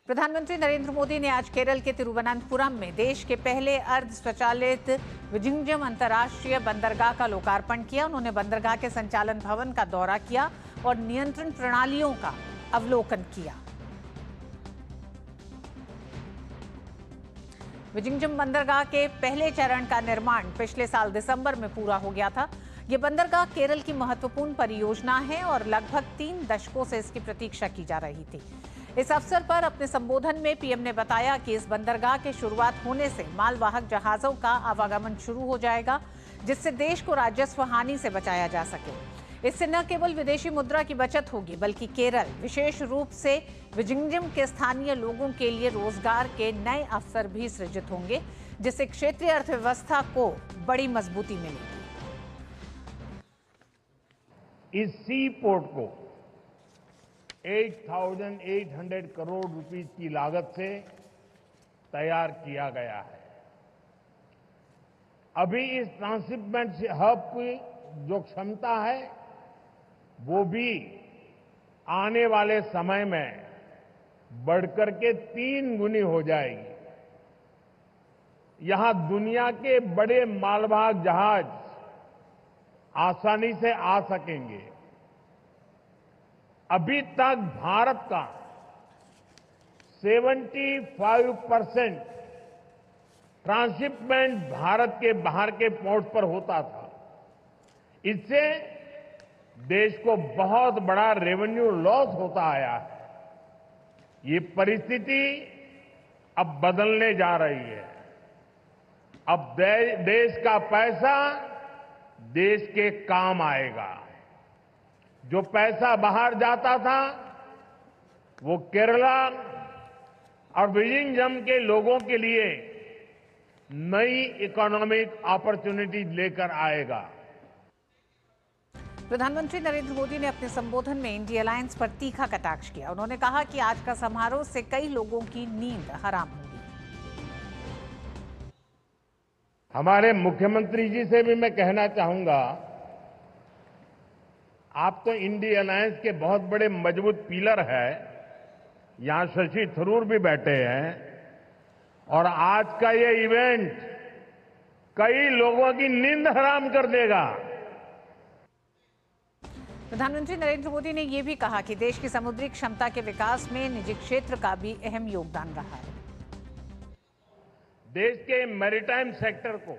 प्रधानमंत्री नरेंद्र मोदी ने आज केरल के तिरुवनंतपुरम में देश के पहले अर्ध स्वचालित विजिंजम अंतर्राष्ट्रीय बंदरगाह का लोकार्पण किया। उन्होंने बंदरगाह के संचालन भवन का दौरा किया और नियंत्रण प्रणालियों का अवलोकन किया। विजिंजम बंदरगाह के पहले चरण का निर्माण पिछले साल दिसंबर में पूरा हो गया था। ये बंदरगाह केरल की महत्वपूर्ण परियोजना है और लगभग 3 दशकों से इसकी प्रतीक्षा की जा रही थी। इस अवसर पर अपने संबोधन में पीएम ने बताया कि इस बंदरगाह के शुरुआत होने से मालवाहक जहाजों का आवागमन शुरू हो जाएगा, जिससे देश को राजस्व हानि से बचाया जा सके। इससे न केवल विदेशी मुद्रा की बचत होगी, बल्कि केरल विशेष रूप से विजिंजम के स्थानीय लोगों के लिए रोजगार के नए अवसर भी सृजित होंगे, जिससे क्षेत्रीय अर्थव्यवस्था को बड़ी मजबूती मिलेगी। इस सी पोर्ट को 8,800 करोड़ रुपीस की लागत से तैयार किया गया है। अभी इस ट्रांसशिपमेंट हब की जो क्षमता है वो भी आने वाले समय में बढ़कर के 3 गुनी हो जाएगी। यहां दुनिया के बड़े मालवाहक जहाज आसानी से आ सकेंगे। अभी तक भारत का 75% ट्रांसशिपमेंट भारत के बाहर के पोर्ट पर होता था। इससे देश को बहुत बड़ा रेवेन्यू लॉस होता आया है। ये परिस्थिति अब बदलने जा रही है। अब देश का पैसा देश के काम आएगा। जो पैसा बाहर जाता था वो केरला और विजिंजम के लोगों के लिए नई इकोनॉमिक अपॉर्चुनिटी लेकर आएगा। प्रधानमंत्री नरेंद्र मोदी ने अपने संबोधन में इंडिया अलायंस पर तीखा कटाक्ष किया। उन्होंने कहा कि आज का समारोह से कई लोगों की नींद हराम होगी। हमारे मुख्यमंत्री जी से भी मैं कहना चाहूंगा, आप तो इंडिया अलायंस के बहुत बड़े मजबूत पिलर है। यहां शशि थरूर भी बैठे हैं और आज का ये इवेंट कई लोगों की नींद हराम कर देगा। प्रधानमंत्री नरेंद्र मोदी ने यह भी कहा कि देश की समुद्री क्षमता के विकास में निजी क्षेत्र का भी अहम योगदान रहा है। देश के मैरीटाइम सेक्टर को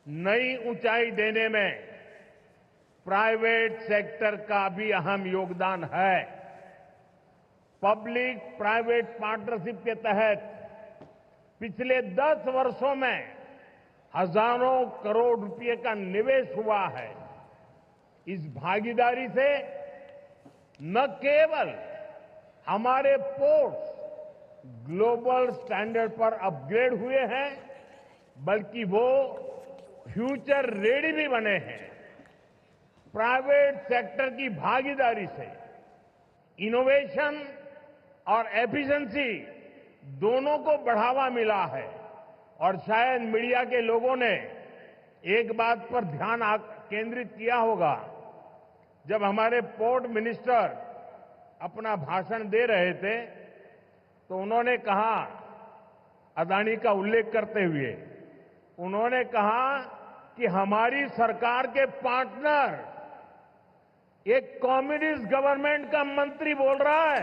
नई ऊंचाई देने में प्राइवेट सेक्टर का भी अहम योगदान है। पब्लिक प्राइवेट पार्टनरशिप के तहत पिछले 10 वर्षों में हजारों करोड़ रुपए का निवेश हुआ है। इस भागीदारी से न केवल हमारे पोर्ट्स ग्लोबल स्टैंडर्ड पर अपग्रेड हुए हैं, बल्कि वो फ्यूचर रेडी भी बने हैं। प्राइवेट सेक्टर की भागीदारी से इनोवेशन और एफिशिएंसी दोनों को बढ़ावा मिला है। और शायद मीडिया के लोगों ने एक बात पर ध्यान केंद्रित किया होगा, जब हमारे पोर्ट मिनिस्टर अपना भाषण दे रहे थे तो उन्होंने कहा, अदानी का उल्लेख करते हुए उन्होंने कहा कि हमारी सरकार के पार्टनर एक कम्युनिस्ट गवर्नमेंट का मंत्री बोल रहा है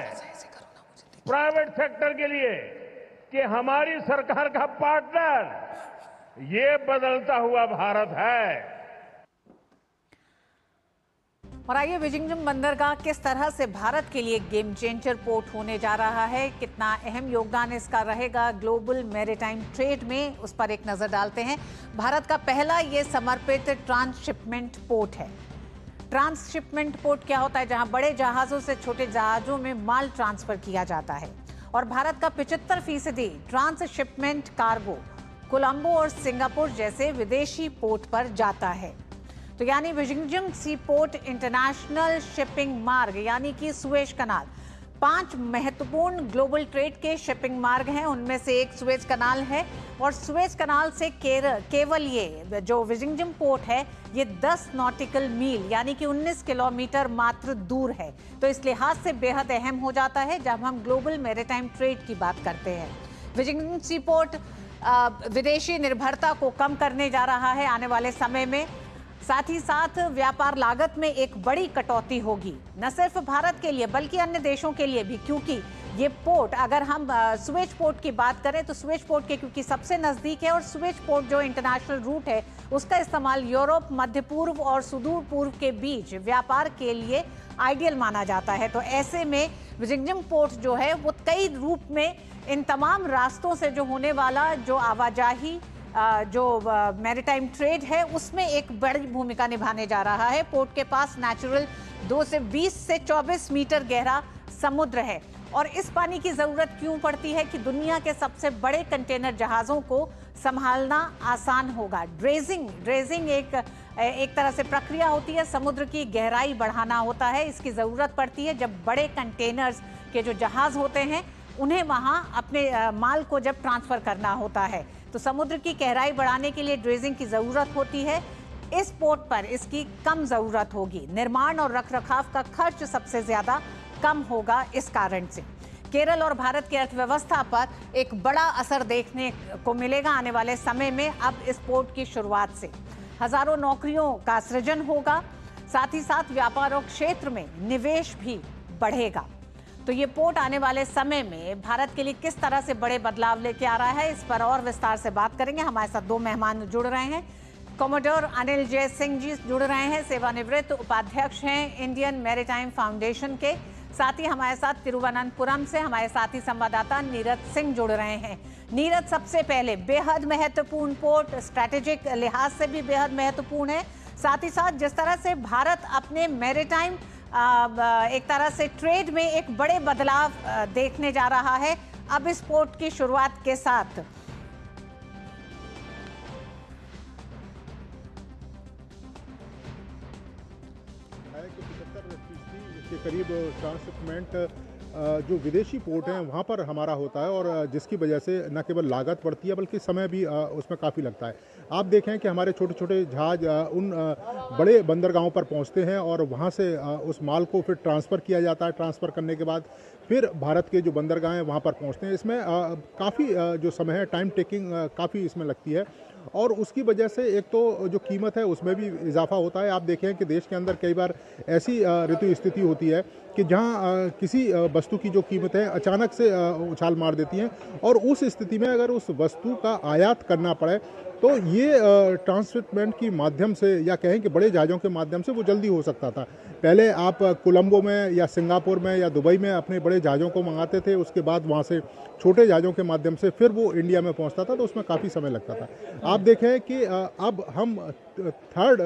प्राइवेट सेक्टर के लिए कि हमारी सरकार का पार्टनर ये बदलता हुआ भारत है। और आइए विजिंजम बंदरगाह किस तरह से भारत के लिए गेम चेंजर पोर्ट होने जा रहा है, कितना अहम योगदान इसका रहेगा ग्लोबल मैरीटाइम ट्रेड में, उस पर एक नजर डालते हैं। भारत का पहला ये समर्पित ट्रांसशिपमेंट पोर्ट है। ट्रांसशिपमेंट पोर्ट क्या होता है? जहां बड़े जहाजों से छोटे जहाजों में माल ट्रांसफर किया जाता है। और भारत का 75% ट्रांसशिपमेंट कार्गो कोलंबो और सिंगापुर जैसे विदेशी पोर्ट पर जाता है। तो यानी विजिंजम सी पोर्ट इंटरनेशनल शिपिंग मार्ग यानी कि सुएज कनाल 5 महत्वपूर्ण ग्लोबल ट्रेड के शिपिंग मार्ग हैं, उनमें से एक सुएज कनाल है और सुएज कनाल से केवल ये जो विजिंगम पोर्ट है ये 10 नॉटिकल मील यानी कि 19 किलोमीटर मात्र दूर है। तो इस लिहाज से बेहद अहम हो जाता है जब हम ग्लोबल मैरीटाइम ट्रेड की बात करते हैं। विजिंगम सी पोर्ट विदेशी निर्भरता को कम करने जा रहा है आने वाले समय में। साथ ही साथ व्यापार लागत में एक बड़ी कटौती होगी, न सिर्फ भारत के लिए बल्कि अन्य देशों के लिए भी, क्योंकि ये पोर्ट, अगर हम सुएज पोर्ट की बात करें तो सुएज पोर्ट के क्योंकि सबसे नजदीक है और सुएज पोर्ट जो इंटरनेशनल रूट है उसका इस्तेमाल यूरोप, मध्य पूर्व और सुदूर पूर्व के बीच व्यापार के लिए आइडियल माना जाता है। तो ऐसे में विजिंगम पोर्ट जो है वो कई रूप में इन तमाम रास्तों से जो होने वाला जो आवाजाही जो मैरीटाइम ट्रेड है उसमें एक बड़ी भूमिका निभाने जा रहा है। पोर्ट के पास नेचुरल 20 से 24 मीटर गहरा समुद्र है और इस पानी की जरूरत क्यों पड़ती है कि दुनिया के सबसे बड़े कंटेनर जहाजों को संभालना आसान होगा। ड्रेजिंग एक तरह से प्रक्रिया होती है, समुद्र की गहराई बढ़ाना होता है, इसकी जरूरत पड़ती है जब बड़े कंटेनर्स के जो जहाज होते हैं उन्हें वहां अपने माल को जब ट्रांसफर करना होता है तो समुद्र की गहराई बढ़ाने के लिए ड्रेजिंग की जरूरत होती है। इस पोर्ट पर इसकी कम जरूरत होगी, निर्माण और रखरखाव का खर्च सबसे ज्यादा कम होगा। इस कारण से केरल और भारत की अर्थव्यवस्था पर एक बड़ा असर देखने को मिलेगा आने वाले समय में। अब इस पोर्ट की शुरुआत से हजारों नौकरियों का सृजन होगा, साथ ही साथ व्यापार और क्षेत्र में निवेश भी बढ़ेगा। तो ये पोर्ट आने वाले समय में भारत के लिए किस तरह से बड़े बदलाव लेके आ रहा है, इस पर और विस्तार से बात करेंगे। हमारे साथ 2 मेहमान जुड़ रहे हैं। कॉमोडोर अनिल जय सिंह जी जुड़ रहे हैं, सेवानिवृत्त उपाध्यक्ष हैं इंडियन मैरीटाइम फाउंडेशन के। साथ ही हमारे साथ तिरुवनंतपुरम से हमारे साथी संवाददाता नीरज सिंह जुड़ रहे हैं। नीरज, सबसे पहले बेहद महत्वपूर्ण पोर्ट, स्ट्रैटेजिक लिहाज से भी बेहद महत्वपूर्ण है, साथ ही साथ जिस तरह से भारत अपने मैरीटाइम एक तरह से ट्रेड में एक बड़े बदलाव देखने जा रहा है अब इस पोर्ट की शुरुआत के साथ। के करीब ट्रांसशिपमेंट जो विदेशी पोर्ट हैं वहाँ पर हमारा होता है और जिसकी वजह से न केवल लागत बढ़ती है बल्कि समय भी उसमें काफ़ी लगता है। आप देखें कि हमारे छोटे छोटे जहाज उन बड़े बंदरगाहों पर पहुँचते हैं और वहाँ से उस माल को फिर ट्रांसफ़र किया जाता है। ट्रांसफ़र करने के बाद फिर भारत के जो बंदरगाह हैं वहाँ पर पहुँचते हैं। इसमें काफ़ी जो समय है, टाइम टेकिंग काफ़ी इसमें लगती है और उसकी वजह से एक तो जो कीमत है उसमें भी इजाफा होता है। आप देखें कि देश के अंदर कई बार ऐसी ऋतु स्थिति होती है कि जहां किसी वस्तु की जो कीमत है अचानक से उछाल मार देती हैं और उस स्थिति में अगर उस वस्तु का आयात करना पड़े तो ये ट्रांसशिपमेंट के माध्यम से या कहें कि बड़े जहाज़ों के माध्यम से वो जल्दी हो सकता था। पहले आप कोलंबो में या सिंगापुर में या दुबई में अपने बड़े जहाज़ों को मंगाते थे, उसके बाद वहाँ से छोटे जहाज़ों के माध्यम से फिर वो इंडिया में पहुँचता था, तो उसमें काफ़ी समय लगता था। आप देखें कि अब हम थर्ड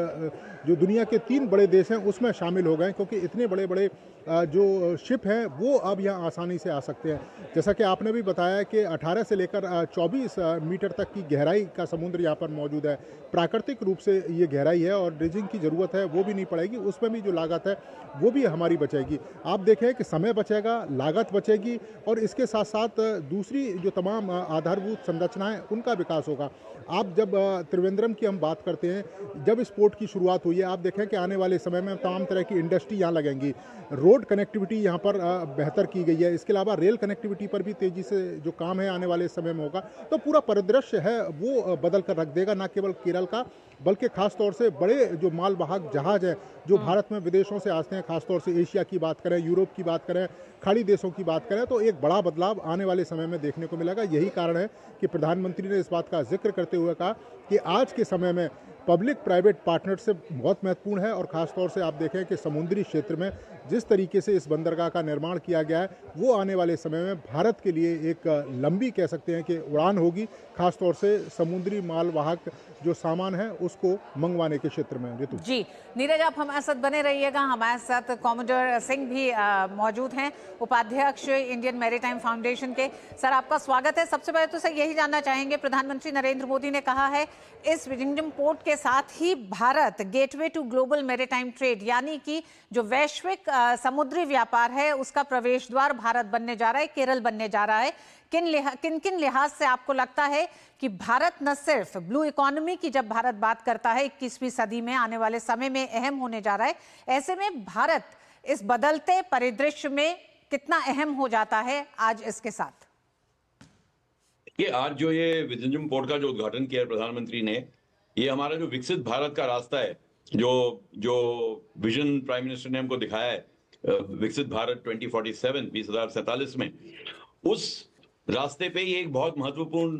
जो दुनिया के 3 बड़े देश हैं उसमें शामिल हो गए क्योंकि इतने बड़े बड़े जो शिप हैं वो अब यहाँ आसानी से आ सकते हैं। जैसा कि आपने भी बताया कि 18 से लेकर 24 मीटर तक की गहराई का समुद्र यहाँ पर मौजूद है। प्राकृतिक रूप से ये गहराई है और ड्रेजिंग की ज़रूरत है वो भी नहीं पड़ेगी, उसमें भी जो लागत है वो भी हमारी बचेगी। आप देखें कि समय बचेगा, लागत बचेगी और इसके साथ साथ दूसरी जो तमाम आधारभूत संरचनाएँ उनका विकास होगा। आप जब त्रिवेंद्रम की हम बात करते हैं, जब इस पोर्ट की शुरुआत हुई है, आप देखें कि आने वाले समय में तमाम तरह की इंडस्ट्री यहाँ लगेंगी। रोड कनेक्टिविटी यहाँ पर बेहतर की गई है। इसके अलावा रेल कनेक्टिविटी पर भी तेज़ी से जो काम है आने वाले समय में होगा। तो पूरा परिदृश्य है वो बदल कर रख देगा, न केवल केरल का बल्कि खास तौर से बड़े जो मालवाहक जहाज हैं जो भारत में विदेशों से आते हैं, खासतौर से एशिया की बात करें, यूरोप की बात करें, खाड़ी देशों की बात करें, तो एक बड़ा बदलाव आने वाले समय में देखने को मिलेगा। यही कारण है कि प्रधानमंत्री ने इस बात का जिक्र करते हुए कहा कि आज के समय में पब्लिक प्राइवेट पार्टनरशिप बहुत महत्वपूर्ण है और ख़ासतौर से आप देखें कि समुद्री क्षेत्र में जिस तरीके से इस बंदरगाह का निर्माण किया गया है वो आने वाले समय में भारत के लिए एक लंबी कह सकते हैं कि उड़ान होगी, खासतौर से समुद्री मालवाहक जो सामान है उसको मंगवाने के क्षेत्र में। ऋतु जी, नीरज आप हमारे साथ बने रहिएगा। हमारे साथ कॉमोडोर सिंह भी मौजूद हैं, उपाध्यक्ष इंडियन मैरीटाइम फाउंडेशन के। सर आपका स्वागत है। सबसे पहले तो सर यही जानना चाहेंगे, प्रधानमंत्री नरेंद्र मोदी ने कहा है इस विजिंगम पोर्ट के के साथ ही Bharat gateway to global maritime trade यानी कि जो वैश्विक समुद्री व्यापार है उसका प्रवेश द्वार भारत बनने जा रहा है, केरल बनने जा रहा है। किन किन लिहाज से आपको लगता है कि भारत न सिर्फ ब्लू इकोनॉमी की जब भारत बात करता है 21वीं सदी में आने वाले समय में अहम होने जा रहा है, ऐसे में भारत इस बदलते परिदृश्य में कितना अहम हो जाता है आज इसके साथ? कि आज जो ये विजन पोर्ट का जो उद्घाटन किया प्रधानमंत्री ने, ये हमारा जो विकसित भारत का रास्ता है, जो विजन प्राइम मिनिस्टर ने हमको दिखाया है विकसित भारत 2047 में, उस रास्ते पे ये एक बहुत महत्वपूर्ण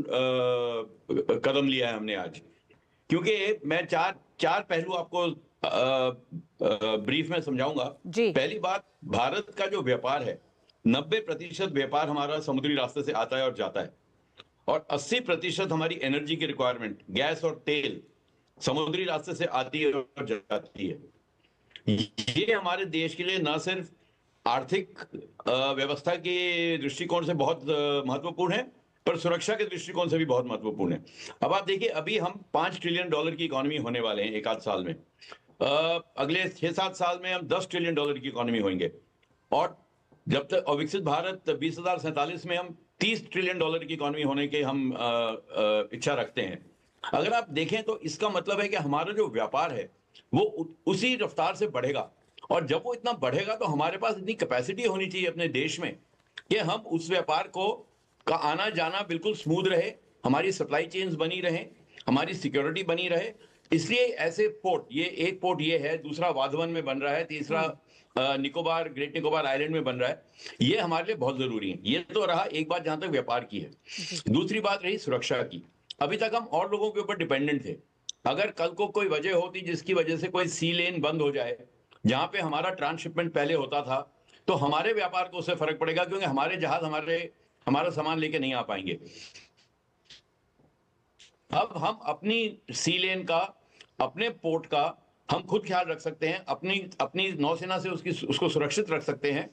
कदम लिया है हमने आज। क्योंकि मैं चार पहलू आपको ब्रीफ में समझाऊंगा। पहली बात, भारत का जो व्यापार है 90% व्यापार हमारा समुद्री रास्ते से आता है और जाता है, और 80% हमारी एनर्जी की रिक्वायरमेंट, गैस और तेल, समुद्री रास्ते से आती है और जाती है। ये हमारे देश के लिए न सिर्फ आर्थिक व्यवस्था के दृष्टिकोण से बहुत महत्वपूर्ण है, पर सुरक्षा के दृष्टिकोण से भी बहुत महत्वपूर्ण है। अब आप देखिए, अभी हम $5 ट्रिलियन की इकोनॉमी होने वाले हैं एक आध साल में। अगले 6-7 साल में हम $10 ट्रिलियन की इकोनॉमी होंगे, और जब तक विकसित भारत 2047 में हम $30 ट्रिलियन की इकोनॉमी होने के हम इच्छा रखते हैं। अगर आप देखें तो इसका मतलब है कि हमारा जो व्यापार है वो उसी रफ्तार से बढ़ेगा, और जब वो इतना बढ़ेगा तो हमारे पास इतनी कैपेसिटी होनी चाहिए अपने देश में कि हम उस व्यापार का आना जाना बिल्कुल स्मूथ रहे, हमारी सप्लाई चेन्स बनी रहे, हमारी सिक्योरिटी बनी रहे। इसलिए ऐसे पोर्ट, ये एक पोर्ट ये है, दूसरा वाधवन में बन रहा है, तीसरा ग्रेट निकोबार आइलैंड में बन रहा है। ये हमारे लिए बहुत जरूरी है। ये तो रहा एक बात जहां तक व्यापार की है। दूसरी बात रही सुरक्षा की। अभी तक हम और लोगों के ऊपर डिपेंडेंट थे। अगर कल को कोई वजह होती जिसकी वजह से कोई सी लेन बंद हो जाए जहां पे हमारा ट्रांसशिपमेंट पहले होता था, तो हमारे व्यापार को उससे फर्क पड़ेगा, क्योंकि हमारे जहाज हमारा सामान लेके नहीं आ पाएंगे। अब हम अपनी सी लेन का, अपने पोर्ट का हम खुद ख्याल रख सकते हैं, अपनी नौसेना से उसको सुरक्षित रख सकते हैं,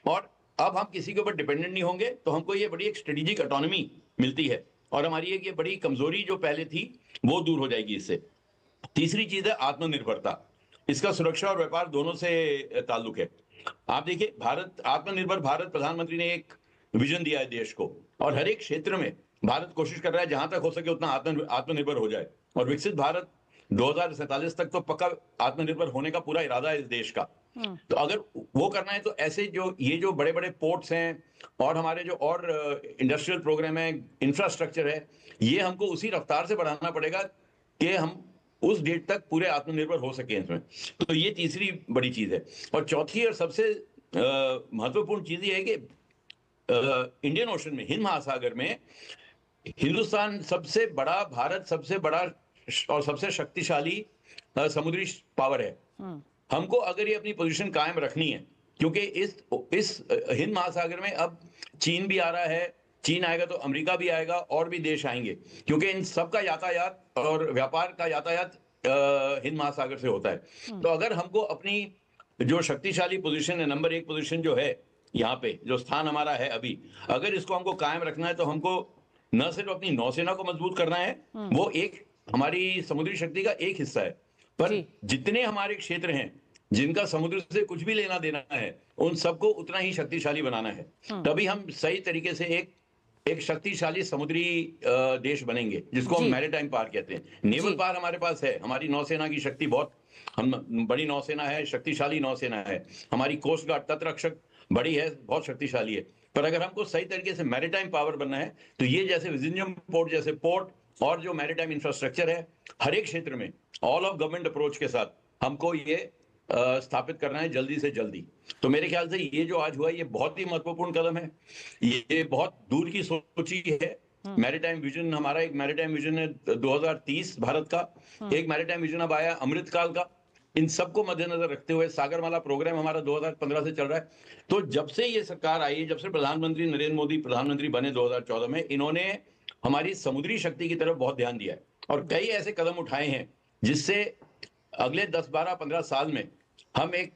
और अब हम किसी के ऊपर डिपेंडेंट नहीं होंगे। तो हमको ये बड़ी एक स्ट्रेटेजिक ऑटोनॉमी मिलती है, और हमारी एक ये बड़ी कमजोरी जो पहले थी वो दूर हो जाएगी इससे। तीसरी चीज है आत्मनिर्भरता। इसका सुरक्षा और व्यापार दोनों से ताल्लुक है। आप देखिए, आत्मनिर्भर भारत, प्रधानमंत्री ने एक विजन दिया है देश को, और हर एक क्षेत्र में भारत कोशिश कर रहा है जहां तक हो सके उतना आत्मनिर्भर हो जाए। और विकसित भारत 2047 तक तो पक्का आत्मनिर्भर होने का पूरा इरादा है इस देश का। तो अगर वो करना है तो ऐसे जो बड़े बड़े पोर्ट्स हैं और हमारे जो और इंडस्ट्रियल प्रोग्राम है, इंफ्रास्ट्रक्चर है, ये हमको उसी रफ्तार से बढ़ाना पड़ेगा कि हम उस डेट तक पूरे आत्मनिर्भर हो सके इसमें। तो ये तीसरी बड़ी चीज है। और चौथी और सबसे महत्वपूर्ण चीज ये है कि इंडियन ओशन में, हिंद महासागर में, हिंदुस्तान सबसे बड़ा, भारत सबसे बड़ा और सबसे शक्तिशाली समुद्री पावर है। हमको अगर ये अपनी पोजीशन कायम रखनी है, क्योंकि इस हिंद महासागर में अब चीन भी आ रहा है, चीन आएगा तो अमेरिका भी आएगा, और भी देश आएंगे, क्योंकि इन सब का यातायात और व्यापार का यातायात हिंद महासागर से होता है। तो अगर हमको अपनी जो शक्तिशाली पोजीशन है, नंबर 1 पोजीशन जो है यहाँ पे, जो स्थान हमारा है अभी, अगर इसको हमको कायम रखना है तो हमको न सिर्फ अपनी नौसेना को मजबूत करना है, वो एक हमारी समुद्री शक्ति का एक हिस्सा है, पर जितने हमारे क्षेत्र हैं जिनका समुद्र से कुछ भी लेना देना है, उन सबको उतना ही शक्तिशाली बनाना है। तभी हम सही तरीके से एक शक्तिशाली समुद्री देश बनेंगे, जिसको हम मैरीटाइम पावर कहते हैं। नेवल पावर हमारे पास है, हमारी नौसेना की शक्ति बहुत, हम बड़ी नौसेना है, शक्तिशाली नौसेना है। हमारी कोस्ट गार्ड तटरक्षक बड़ी है, बहुत शक्तिशाली है। पर अगर हमको सही तरीके से मैरीटाइम पावर बनना है तो ये जैसे विजिनियम पोर्ट जैसे पोर्ट और जो मैरीटाइम इंफ्रास्ट्रक्चर है, हर एक क्षेत्र में ऑल ऑफ गवर्नमेंट अप्रोच के साथ हमको ये स्थापित करना है जल्दी से जल्दी। तो मेरे ख्याल से ये जो आज हुआ ये बहुत ही महत्वपूर्ण कदम है। ये बहुत दूर की सोची है। मैरीटाइम विजन, हमारा एक मैरीटाइम विजन है 2030 भारत का, एक मैरीटाइम विजन अब आया अमृतकाल का। इन सबको मद्देनजर रखते हुए सागरमाला प्रोग्राम हमारा 2015 से चल रहा है। तो जब से ये सरकार आई, जब से प्रधानमंत्री नरेंद्र मोदी प्रधानमंत्री बने 2014 में, इन्होंने हमारी समुद्री शक्ति की तरफ बहुत ध्यान दिया है, और कई ऐसे कदम उठाए हैं जिससे अगले 10, 12, 15 साल में हम एक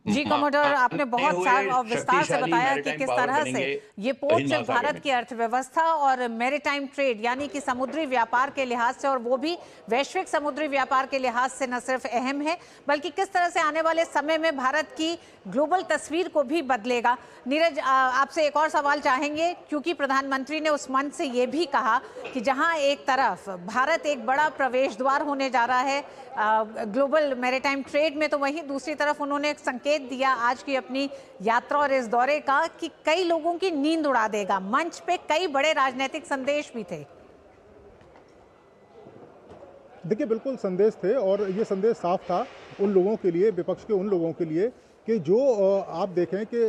जी कमोडोर, आपने बहुत सार और विस्तार से बताया कि किस तरह से ये पोर्ट सिर्फ भारत की अर्थव्यवस्था और मैरीटाइम ट्रेड यानी कि समुद्री व्यापार के लिहाज से, और वो भी वैश्विक समुद्री व्यापार के लिहाज से न सिर्फ अहम है बल्कि किस तरह से आने वाले समय में भारत की ग्लोबल तस्वीर को भी बदलेगा। नीरज, आपसे एक और सवाल चाहेंगे, क्योंकि प्रधानमंत्री ने उस मंच से ये भी कहा कि जहां एक तरफ भारत एक बड़ा प्रवेश द्वार होने जा रहा है ग्लोबल मैरीटाइम ट्रेड में, तो वहीं दूसरी तरफ उन्होंने एक संकेत दिया आज की अपनी यात्रा और इस दौरे का कि कई लोगों की नींद उड़ा देगा। मंच पे कई बड़े राजनीतिक संदेश भी थे। देखिए, बिल्कुल संदेश थे और ये संदेश साफ था उन लोगों के लिए, विपक्ष के उन लोगों के लिए कि जो आप देखें कि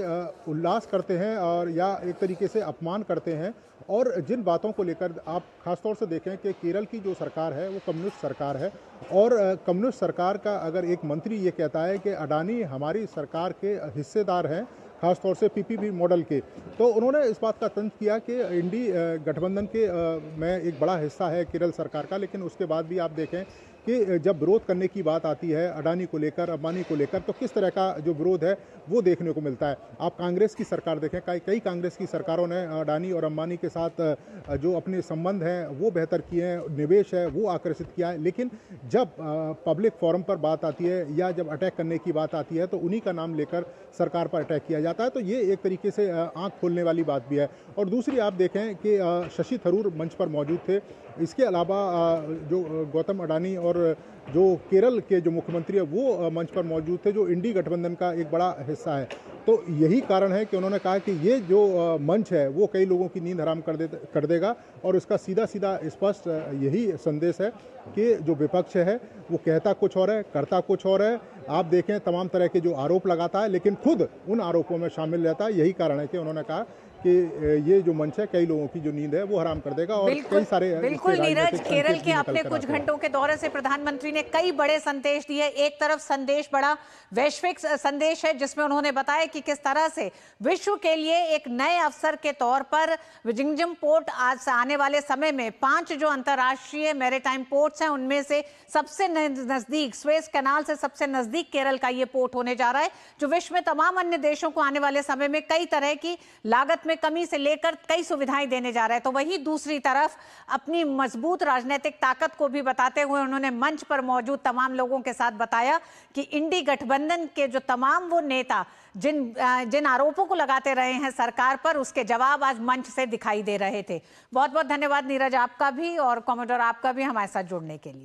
उल्लास करते हैं और या एक तरीके से अपमान करते हैं, और जिन बातों को लेकर आप खासतौर से देखें कि केरल की जो सरकार है वो कम्युनिस्ट सरकार है, और कम्युनिस्ट सरकार का अगर एक मंत्री ये कहता है कि अडानी हमारी सरकार के हिस्सेदार हैं, खासतौर से पीपीपी मॉडल के, तो उन्होंने इस बात का तंज किया कि इंडी गठबंधन के में एक बड़ा हिस्सा है केरल सरकार का, लेकिन उसके बाद भी आप देखें कि जब विरोध करने की बात आती है अडानी को लेकर, अंबानी को लेकर, तो किस तरह का जो विरोध है वो देखने को मिलता है। आप कांग्रेस की सरकार देखें, कई कांग्रेस की सरकारों ने अडानी और अंबानी के साथ जो अपने संबंध हैं वो बेहतर किए हैं, निवेश है वो आकर्षित किया है, लेकिन जब पब्लिक फोरम पर बात आती है या जब अटैक करने की बात आती है तो उन्हीं का नाम लेकर सरकार पर अटैक किया जाता है। तो ये एक तरीके से आंख खोलने वाली बात भी है। और दूसरी आप देखें कि शशि थरूर मंच पर मौजूद थे, इसके अलावा जो गौतम अडानी और जो केरल के जो मुख्यमंत्री है वो मंच पर मौजूद थे, जो इंडी गठबंधन का एक बड़ा हिस्सा है। तो यही कारण है कि उन्होंने कहा कि ये जो मंच है वो कई लोगों की नींद हराम कर देगा, और उसका सीधा सीधा स्पष्ट यही संदेश है कि जो विपक्ष है वो कहता कुछ और है, करता कुछ और है। आप देखें तमाम तरह के जो आरोप लगाता है लेकिन खुद उन आरोपों में शामिल रहता है। यही कारण है कि उन्होंने कहा कि ये जो मंच है कई लोगों की जो नींद है वो हराम कर देगा, और कई सारे बिल्कुल नीरज, केरल के अपने कुछ घंटों के दौरे से प्रधानमंत्री ने कई बड़े संदेश दिए। एक तरफ संदेश बड़ा वैश्विक संदेश है जिसमें उन्होंने बताया कि किस तरह से विश्व के लिए एक नए अवसर के तौर पर विजिंगजम पोर्ट आज आने वाले समय में 5 जो अंतर्राष्ट्रीय मैरीटाइम पोर्ट्स हैं उनमें से सबसे नजदीक, स्वेज कैनाल से सबसे नजदीक केरल का ये पोर्ट होने जा रहा है, जो विश्व में तमाम अन्य देशों को आने वाले समय में कई तरह की लागत में कमी से लेकर कई सुविधाएं देने जा रहा है। तो वही दूसरी तरफ अपनी मजबूत राजनीतिक ताकत को भी बताते हुए उन्होंने मंच पर मौजूद तमाम लोगों के साथ बताया कि इंडी गठबंधन के जो तमाम वो नेता जिन आरोपों को लगाते रहे हैं सरकार पर, उसके जवाब आज मंच से दिखाई दे रहे थे। बहुत बहुत धन्यवाद नीरज आपका भी और कॉमोडोर आपका भी हमारे साथ जुड़ने के लिए।